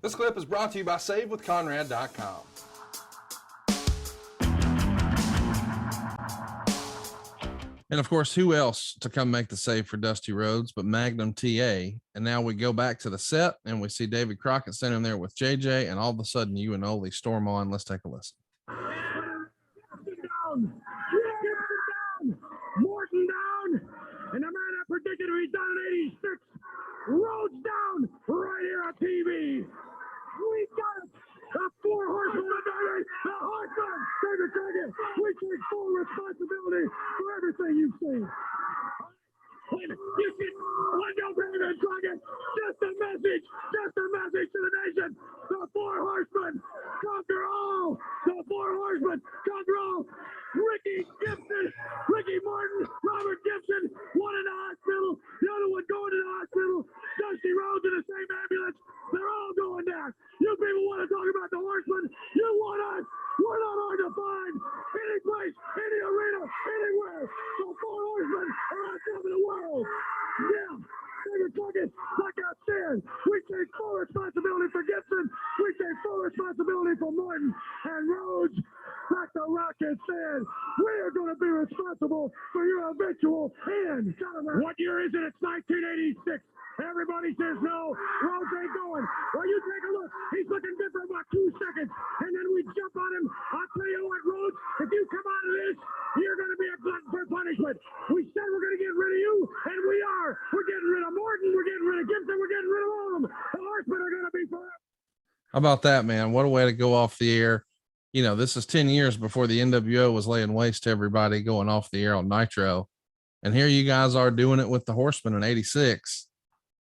This clip is brought to you by SaveWithConrad.com. And of course, who else to come make the save for Dusty Rhodes but Magnum TA? And now we go back to the set and we see David Crockett standing there with JJ, and all of a sudden you and Ole storm on. Let's take a listen. Down. Morton down. And the man that predicted he's down in 86. Rhodes down right here on TV. We got it. The Four Horsemen of the Horsemen. David Crockett, we take full responsibility for everything you've seen. You see, one go David Crockett. Just a message to the nation. The Four Horsemen conquer all. The Four Horsemen conquer all. Ricky Gibson, Ricky Martin, Robert Gibson, one in the hospital, the other one going to the hospital. Dusty Rhodes in the same ambulance. They're all going down. You people want to talk about the Horsemen? You want us? We're not hard to find. Any place, any arena, anywhere. The Four Horsemen are on top of the world. Yeah. David Crockett, like I said, we take full responsibility for Gibson. We take full responsibility for Martin and Rhodes. Like the Rocket said, we are going to be responsible for your eventual end. What year is it? It's 1986. Everybody says no. Rhodes ain't going. Well, you take a look. He's looking good for about 2 seconds, and then we jump on him. I'll tell you what, Rhodes, if you come out of this, you're going to be a glutton for punishment. We said we're going to get rid of you, and we are. We're getting rid of Morton. We're getting rid of Gibson. We're getting rid of all of them. The Horsemen are going to be forever. How about that, man? What a way to go off the air. You know, this is 10 years before the NWO was laying waste to everybody going off the air on Nitro. And here you guys are doing it with the Horsemen in 86.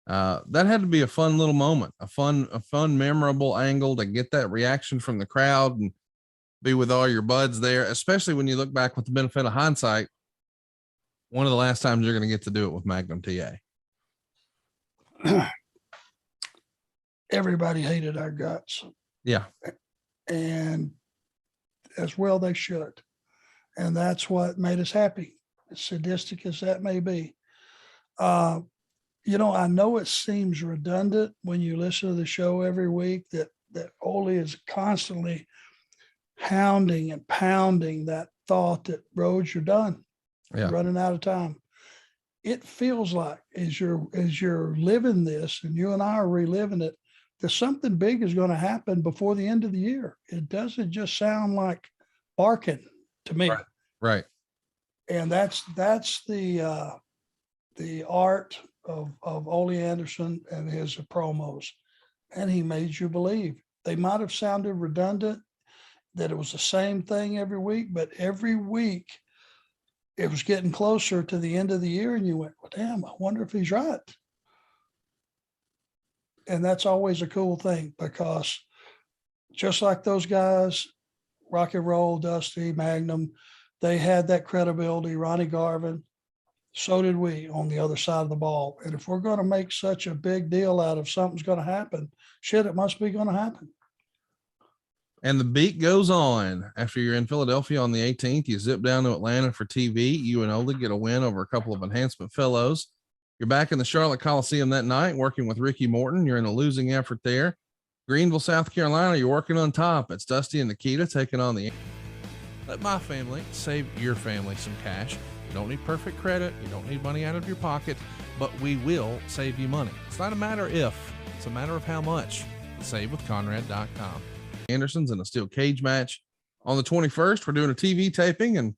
That had to be a fun little moment, a fun, memorable angle to get that reaction from the crowd and be with all your buds there, especially when you look back with the benefit of hindsight. One of the last times you're going to get to do it with Magnum TA. Everybody hated our guts. Yeah. And as well they should. And that's what made us happy, as sadistic as that may be. You know, I know it seems redundant when you listen to the show every week that Ole is constantly hounding and pounding that thought that Rhodes, you're done. Yeah. You're running out of time. It feels like as you're living this, and you and I are reliving it, that something big is going to happen before the end of the year. It doesn't just sound like barking to me. Right. And that's the art of Ole Anderson and his promos. And he made you believe. They might have sounded redundant, that it was the same thing every week, but every week it was getting closer to the end of the year, and you went, well, damn, I wonder if he's right. And that's always a cool thing, because just like those guys, Rock and Roll, Dusty, Magnum, they had that credibility. Ronnie Garvin, so did we on the other side of the ball. And if we're going to make such a big deal out of something's going to happen, shit, it must be going to happen. And the beat goes on. After you're in Philadelphia on the 18th, you zip down to Atlanta for TV. You and Ole get a win over a couple of enhancement fellows. You're back in the Charlotte Coliseum that night, working with Ricky Morton. You're in a losing effort there. Greenville, South Carolina, you're working on top. It's Dusty and Nikita taking on the... Let my family save your family some cash. You don't need perfect credit. You don't need money out of your pocket, but we will save you money. It's not a matter if, it's a matter of how much. SaveWithConrad.com. Andersons in a steel cage match. On the 21st, we're doing a TV taping, and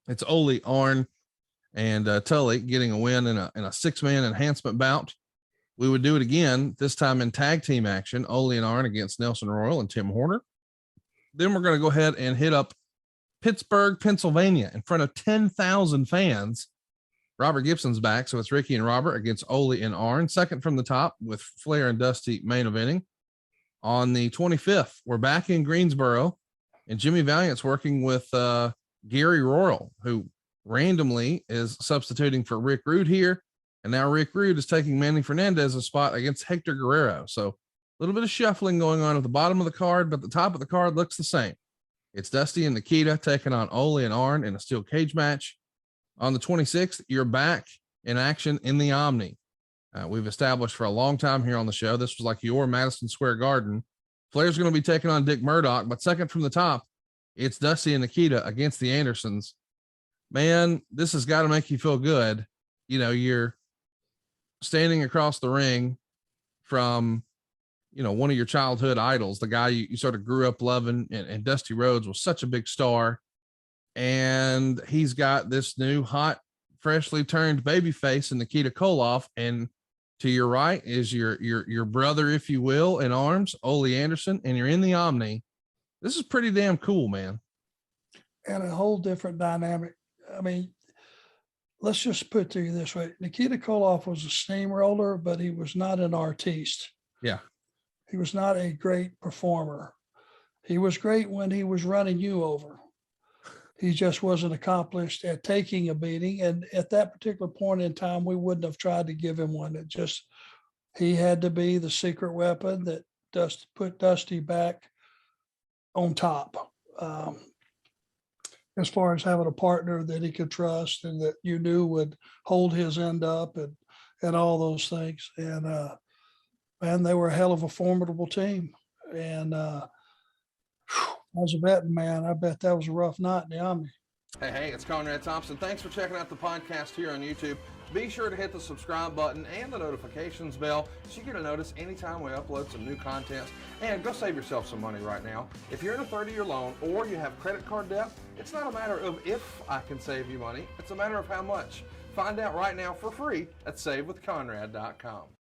it's Ole, Arn, and Tully getting a win in a 6-man enhancement bout. We would do it again, this time in tag team action, Ole and Arn against Nelson Royal and Tim Horner. Then we're going to go ahead and hit up Pittsburgh, Pennsylvania in front of 10,000 fans. Robert Gibson's back, so it's Ricky and Robert against Ole and Arn. Second from the top with Flair and Dusty main eventing. On the 25th, we're back in Greensboro, and Jimmy Valiant's working with Gary Royal, who randomly is substituting for Rick Rude here. And now Rick Rude is taking Manny Fernandez's spot against Hector Guerrero. So a little bit of shuffling going on at the bottom of the card, but the top of the card looks the same. It's Dusty and Nikita taking on Ole and Arn in a steel cage match. On the 26th, you're back in action in the Omni. We've established for a long time here on the show, this was like your Madison Square Garden. Flair's going to be taking on Dick Murdoch, but second from the top, it's Dusty and Nikita against the Andersons. Man, this has got to make you feel good. You know, you're standing across the ring from, you know, one of your childhood idols, the guy you sort of grew up loving, and Dusty Rhodes was such a big star. And he's got this new hot, freshly turned baby face in Nikita Koloff. And to your right is your brother, if you will, in arms, Ole Anderson, and you're in the Omni. This is pretty damn cool, man. And a whole different dynamic. I mean, let's just put it to you this way. Nikita Koloff was a steamroller, but he was not an artiste. Yeah. He was not a great performer. He was great when he was running you over. He just wasn't accomplished at taking a beating. And at that particular point in time, we wouldn't have tried to give him one. He had to be the secret weapon that put Dusty back on top. As far as having a partner that he could trust and that you knew would hold his end up and all those things. And, man, they were a hell of a formidable team. And, I was a betting man. I bet that was a rough night in the Omni. Hey, it's Conrad Thompson. Thanks for checking out the podcast here on YouTube. Be sure to hit the subscribe button and the notifications bell so you get a notice anytime we upload some new content. And go save yourself some money right now. If you're in a 30-year loan or you have credit card debt, it's not a matter of if I can save you money. It's a matter of how much. Find out right now for free at SaveWithConrad.com.